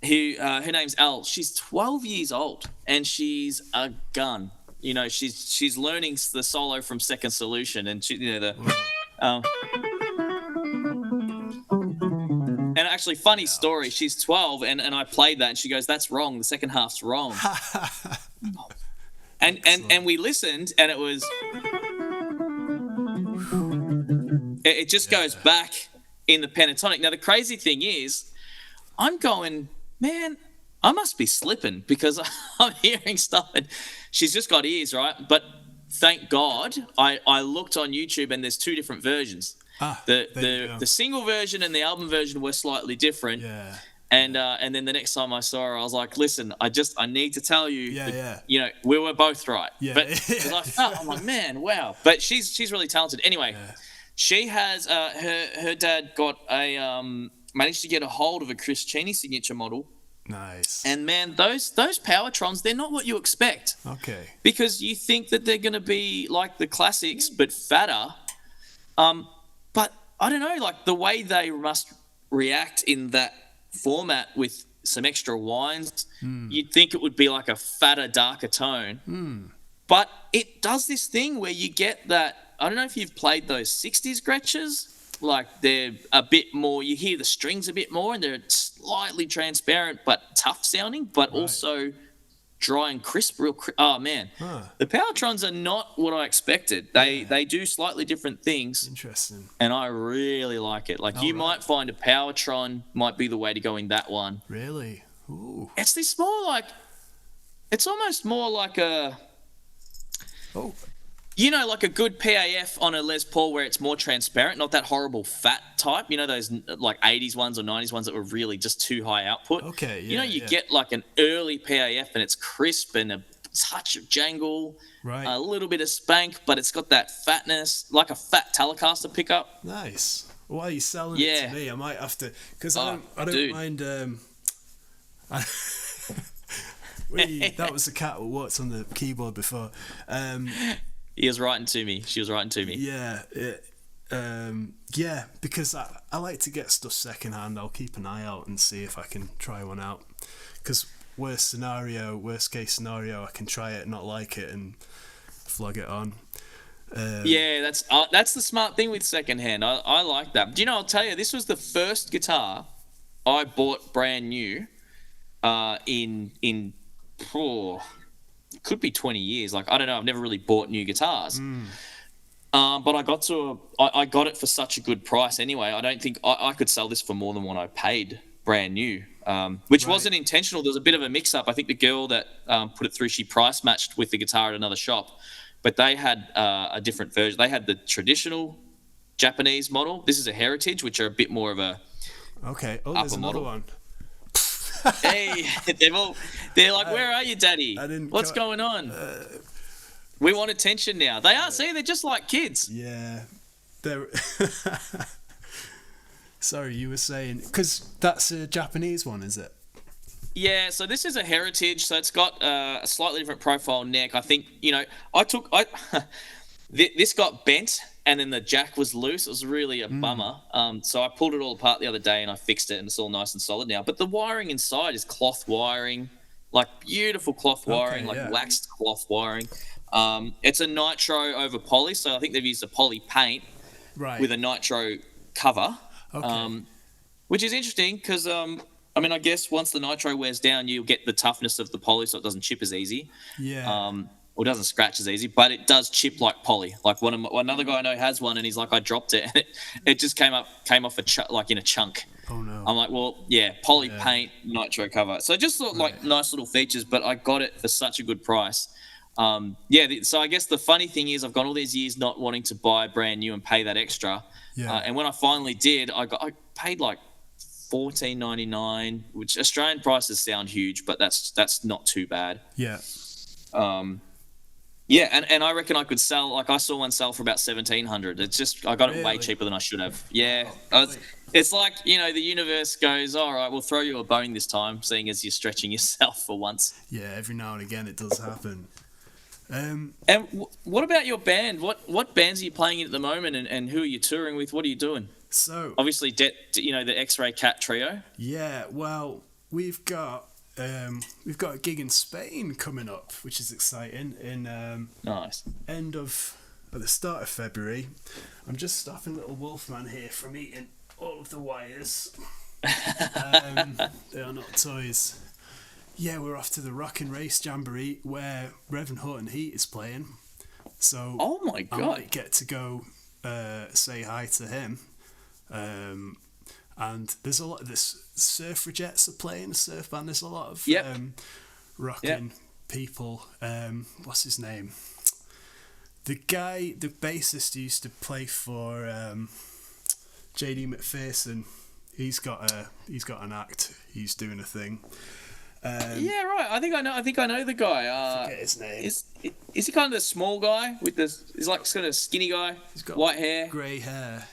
who her name's Elle. She's 12 years old and she's a gun. You know, she's learning the solo from Second Solution, and And actually, funny story, she's 12 and I played that and she goes, "That's wrong. The second half's wrong." and we listened and it was... It just goes back in the pentatonic. Now, the crazy thing is, I'm going, man, I must be slipping because I'm hearing stuff and she's just got ears, right? But thank God I looked on YouTube and there's 2 different versions. The single version and the album version were slightly different. Yeah. And then the next time I saw her, I was like, listen, I need to tell you that, you know, we were both right. Yeah. But I'm like, man, wow. But she's really talented. Anyway, she has her dad got managed to get a hold of a Chris Cheney signature model. Nice. And man, those Powertrons, they're not what you expect. Okay. Because you think that they're going to be like the classics but fatter. But I don't know, like the way they must react in that format with some extra wines, you'd think it would be like a fatter, darker tone. But it does this thing where you get that, I don't know if you've played those 60s Gretches, like they're a bit more, you hear the strings a bit more and they're slightly transparent but tough sounding, but also dry and crisp, oh man. The Powertrons are not what I expected. They do slightly different things. Interesting. And I really like it. Like might find a Powertron might be the way to go in that one. Really? Ooh. It's this more like, it's almost more like a, you know, like a good PAF on a Les Paul where it's more transparent, not that horrible fat type. You know, those like 80s ones or 90s ones that were really just too high output. Okay, yeah. You know, you get like an early PAF and it's crisp and a touch of jangle, a little bit of spank, but it's got that fatness, like a fat Telecaster pickup. Nice. Why are you selling it to me? I might have to, because I don't mind. That was the cat what's on the keyboard before. He was writing to me. She was writing to me. Yeah, because I like to get stuff secondhand. I'll keep an eye out and see if I can try one out. Because worst case scenario, I can try it, not like it, and flog it on. That's the smart thing with secondhand. I like that. Do you know? I'll tell you, this was the first guitar I bought brand new. Could be 20 years. Like, I don't know. I've never really bought new guitars. But I got it for such a good price anyway. I don't think I could sell this for more than what I paid brand new, which wasn't intentional. There was a bit of a mix-up. I think the girl that put it through, she price matched with the guitar at another shop, but they had a different version. They had the traditional Japanese model. This is a Heritage, which are a bit more of a there's another one. Hey, they're like, where are you, Daddy? What's going on? We want attention now. They are. See, they're just like kids. Yeah, they're. Sorry, you were saying, because that's a Japanese one, is it? Yeah. So this is a Heritage. So it's got a slightly different profile neck. I think this got bent. And then the jack was loose. It was really a bummer. So I pulled it all apart the other day and I fixed it and it's all nice and solid now. But the wiring inside is cloth wiring, like beautiful cloth wiring, waxed cloth wiring. It's a nitro over poly. So I think they've used a poly paint with a nitro cover, which is interesting because I mean, I guess once the nitro wears down, you'll get the toughness of the poly, so it doesn't chip as easy. Yeah. Or doesn't scratch as easy, but it does chip like poly. Like another guy I know has one, and he's like, I dropped it, and it just came off like in a chunk. Oh no. I'm like, well, yeah, poly paint, nitro cover. So just thought like nice little features, but I got it for such a good price. So I guess the funny thing is I've gone all these years not wanting to buy brand new and pay that extra. Yeah. And when I finally did, I paid like $14.99, which Australian prices sound huge, but that's not too bad. Yeah. Yeah, and I reckon I could sell, like I saw one sell for about $1,700. It's just, I got it way cheaper than I should have. Yeah. It's like, the universe goes, all right, we'll throw you a bone this time, seeing as you're stretching yourself for once. Yeah, every now and again it does happen. And what about your band? What bands are you playing in at the moment, and who are you touring with? What are you doing? So obviously, the DEATHRAYCAT trio. Yeah, well, we've got a gig in Spain coming up, which is exciting. In Nice. At the start of February. I'm just stopping little Wolfman here from eating all of the wires. They are not toys. Yeah, we're off to the Rockin Race Jamboree where Reverend Horton Heat is playing. So oh my God, I might get to go say hi to him. And there's a lot of this Surfragettes are playing, a surf band. There's a lot of rocking people. What's his name? The bassist who used to play for JD McPherson. He's got an act. He's doing a thing. Yeah, right. I think I know the guy. Forget his name. Is he kind of the small guy with the? He's like kind of skinny guy. He's got white hair, grey hair.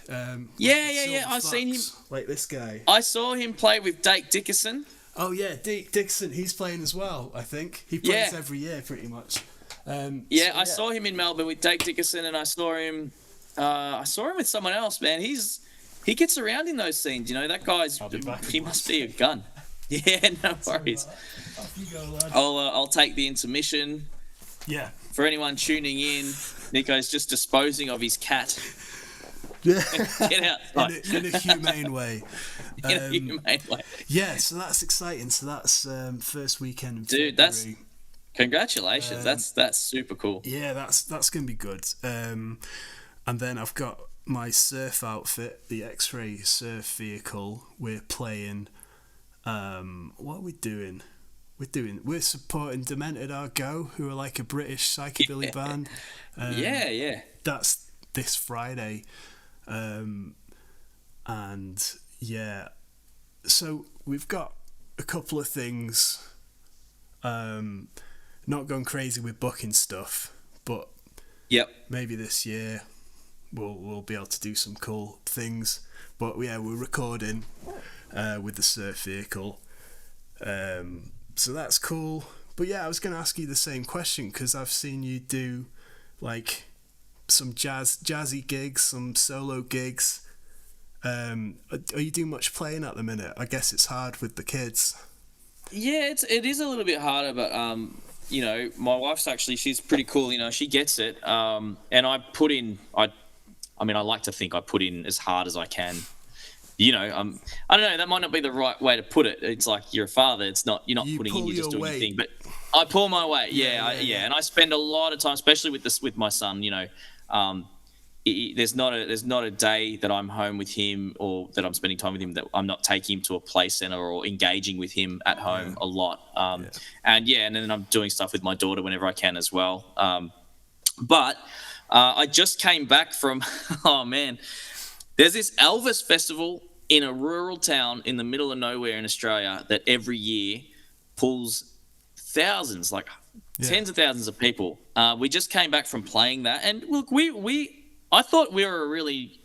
Yeah. I've seen him. Like this guy. I saw him play with Dake Dickerson. Oh yeah, Dixon. He's playing as well. I think he plays every year pretty much. I saw him in Melbourne with Dake Dickerson, and I saw him with someone else. Man, he gets around in those scenes. That guy's he must be a gun. Yeah, no worries. Off you go, lad. I'll take the intermission. Yeah. For anyone tuning in, Nico's just disposing of his cat. Yeah. Get out. in a humane way. In a humane way. Yeah, so that's exciting. So that's first weekend in Dude, February. Congratulations. That's super cool. Yeah, that's gonna be good. And then I've got my surf outfit, the X-Ray surf vehicle. We're playing. What are we doing? We're supporting Demented Our Go, who are like a British psychobilly band. Yeah. That's this Friday. And yeah, so we've got a couple of things. Not going crazy with booking stuff, but maybe this year we'll be able to do some cool things. But yeah, we're recording with the surf vehicle, so that's cool. But yeah, I was going to ask you the same question because I've seen you do like some jazzy gigs, some solo gigs. Are you doing much playing at the minute? I guess it's hard with the kids. Yeah, it is a little bit harder, but my wife's actually, she's pretty cool. She gets it. And I put in. I like to think I put in as hard as I can. I don't know. That might not be the right way to put it. It's like you're a father. It's not. You're not putting in. You're just doing your thing. But I pull my weight. Yeah. And I spend a lot of time, especially with my son. There's not a day that I'm home with him or that I'm spending time with him that I'm not taking him to a play center or engaging with him at home a lot. And then I'm doing stuff with my daughter whenever I can as well. But I just came back from. Oh man, there's this Elvis festival in a rural town in the middle of nowhere in Australia that every year pulls thousands, tens of thousands of people. We just came back from playing that, and look, I thought we were a really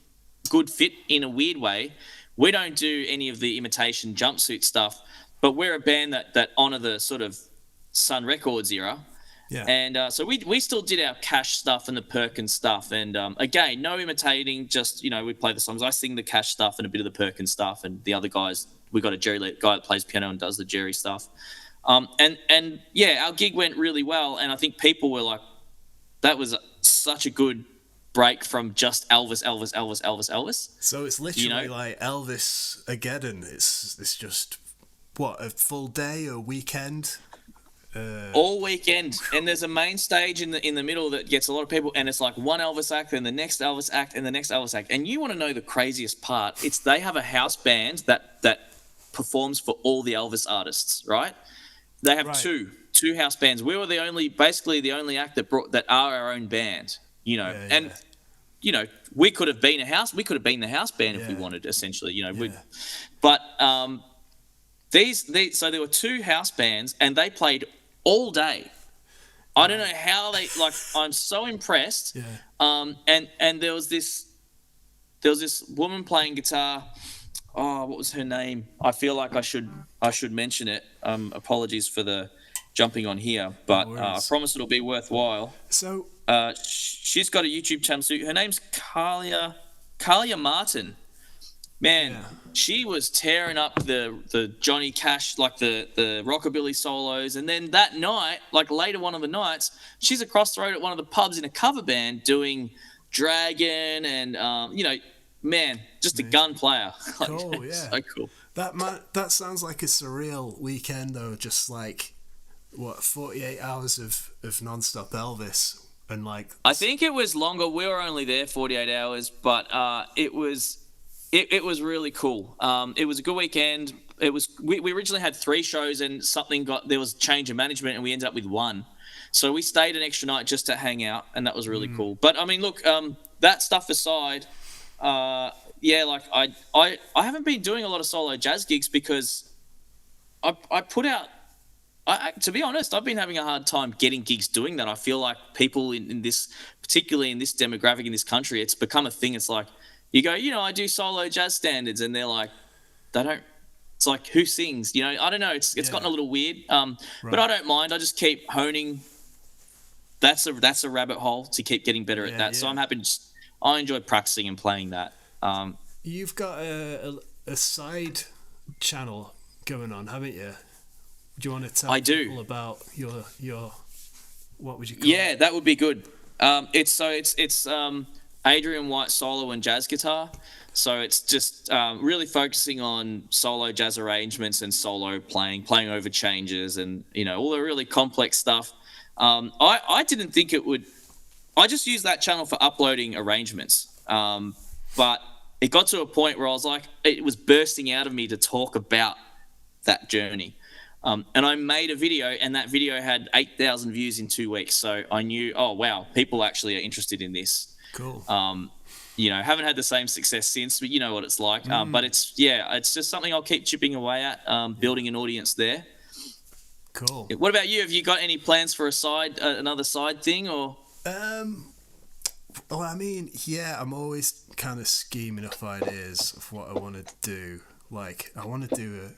good fit in a weird way. We don't do any of the imitation jumpsuit stuff, but we're a band that honour the sort of Sun Records era. Yeah. And so we still did our Cash stuff and the Perkins stuff. And again, no imitating, just, we play the songs. I sing the Cash stuff and a bit of the Perkins stuff. And the other guys, we got a Jerry guy that plays piano and does the Jerry stuff. And our gig went really well. And I think people were like, that was such a good break from just Elvis. So it's literally like Elvis-ageddon. It's just what, a full day or weekend? All weekend, and there's a main stage in the middle that gets a lot of people, and it's like one Elvis act, then the next Elvis act, and the next Elvis act. And you want to know the craziest part? It's they have a house band that performs for all the Elvis artists, right? They have two house bands. We were basically the only act that are our own band, you know. And you know, we could have been the house band if we wanted, essentially, you know. But so there were two house bands, and they played all day. I don't know how they, like, I'm so impressed. And there was this woman playing guitar. Oh, what was her name? I feel like I should mention it. Apologies for the jumping on here, but I promise it'll be worthwhile. So she's got a YouTube channel. So her name's Kalia Martin. Man, she was tearing up the Johnny Cash, like the Rockabilly solos. And then that night, like later one of the nights, she's across the road at one of the pubs in a cover band doing Dragon and, you know, man, just a gun player. Cool, yeah. So cool. That sounds like a surreal weekend, though. Just like, 48 hours of non-stop Elvis. And like, I think it was longer. We were only there 48 hours, but it was really cool. It was a good weekend. We originally had 3 shows, and there was change of management, and we ended up with 1. So we stayed an extra night just to hang out, and that was really cool. But I mean, look, that stuff aside, like I haven't been doing a lot of solo jazz gigs because I put out. To be honest, I've been having a hard time getting gigs doing that. I feel like people in this, particularly in this demographic in this country, it's become a thing. It's like, you go, you know, I do solo jazz standards, and they're like, they don't. It's like, who sings? You know, I don't know. It's gotten a little weird. But I don't mind. I just keep honing. That's a rabbit hole to keep getting better at that. Yeah. So I'm happy. I enjoy practicing and playing that. You've got a side channel going on, haven't you? Do you want to tell people about your what would you call it? Yeah, that would be good. It's Adrian Whyte solo and jazz guitar. So it's just really focusing on solo jazz arrangements and solo playing over changes, and you know, all the really complex stuff. I didn't think it would. I just used that channel for uploading arrangements, but it got to a point where I was like, it was bursting out of me to talk about that journey. And I made a video, and that video had 8,000 views in 2 weeks. So I knew, oh wow, people actually are interested in this. Cool. You know, haven't had the same success since, but you know what it's like. But it's just something I'll keep chipping away at, building an audience there. Cool. What about you? Have you got any plans for another side thing, or? Well, I mean, yeah, I'm always kind of scheming up ideas of what I want to do. Like, I want to do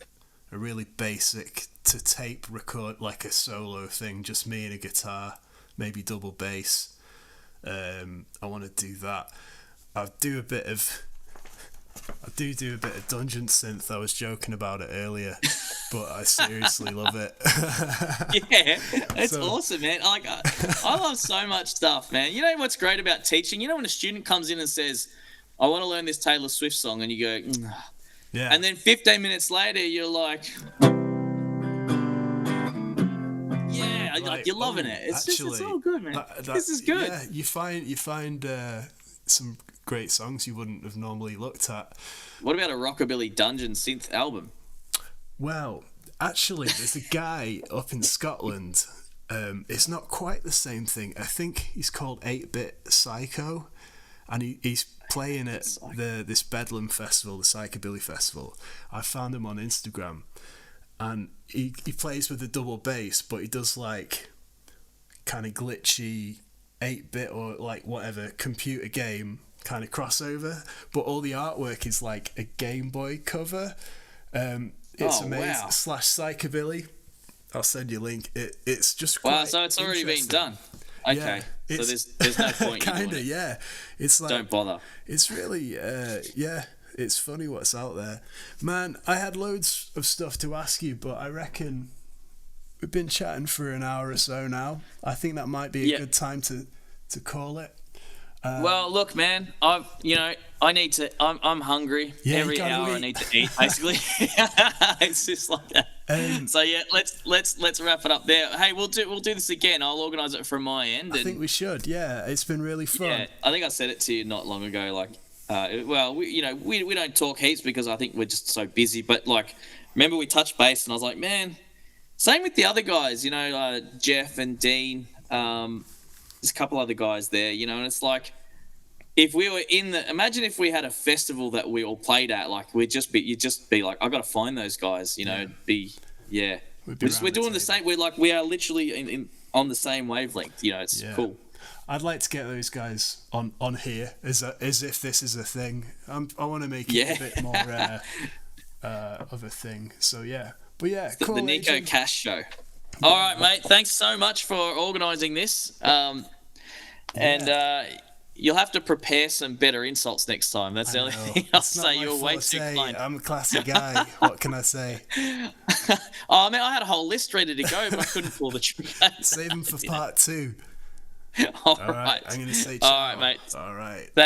a really basic to tape record, like a solo thing, just me and a guitar, maybe double bass. I want to do that. I do a bit of dungeon synth. I was joking about it earlier, but I seriously love it. Yeah, it's awesome, man. I love so much stuff, man. You know what's great about teaching? You know when a student comes in and says, I want to learn this Taylor Swift song, and you go, yeah. And then 15 minutes later, you're like, yeah, like you're loving it. It's all good, man. This is good. Yeah, you find some great songs you wouldn't have normally looked at. What about a Rockabilly dungeon synth album? Well, actually, there's a guy up in Scotland. It's not quite the same thing. I think he's called 8-Bit Psycho, and he's playing at this Bedlam festival, the Psychobilly festival. I found him on Instagram, and he plays with a double bass, but he does like kind of glitchy 8-bit or like whatever computer game kind of crossover, but all the artwork is like a Game Boy cover. It's amazing. Wow. / Psychobilly. I'll send you a link. It's just quite so it's already been done. Okay, yeah, so there's no point. Kind of, yeah. It's like, don't bother. It's really, it's funny what's out there, man. I had loads of stuff to ask you, but I reckon we've been chatting for an hour or so now. I think that might be a good time to call it. Well, look, man, I need to. I'm hungry. Yeah, you Every gotta hour I eat. need to eat. Basically, it's just like that. So yeah, let's wrap it up there. Hey, we'll do this again. I'll organise it from my end. I think we should. Yeah, it's been really fun. Yeah, I think I said it to you not long ago. Like, we don't talk heaps because I think we're just so busy. But like, remember we touched base, and I was like, man, same with the other guys. Jeff and Dean. There's a couple other guys there. And it's like, if we were imagine if we had a festival that we all played at, like you'd just be like, I got to find those guys. We're doing the same. We are literally on the same wavelength. It's cool. I'd like to get those guys on here as if this is a thing. I want to make it a bit more of a thing. So yeah, but yeah, cool. The Nico Cash show. All right, mate. Thanks so much for organising this. And you'll have to prepare some better insults next time. That's the only thing I'll say. You're way too kind. I'm a classy guy. What can I say? Oh, man, I had a whole list ready to go, but I couldn't pull the trigger. Save them for part 2. All right. I'm going to say ciao. All right, mate. All right. Thanks.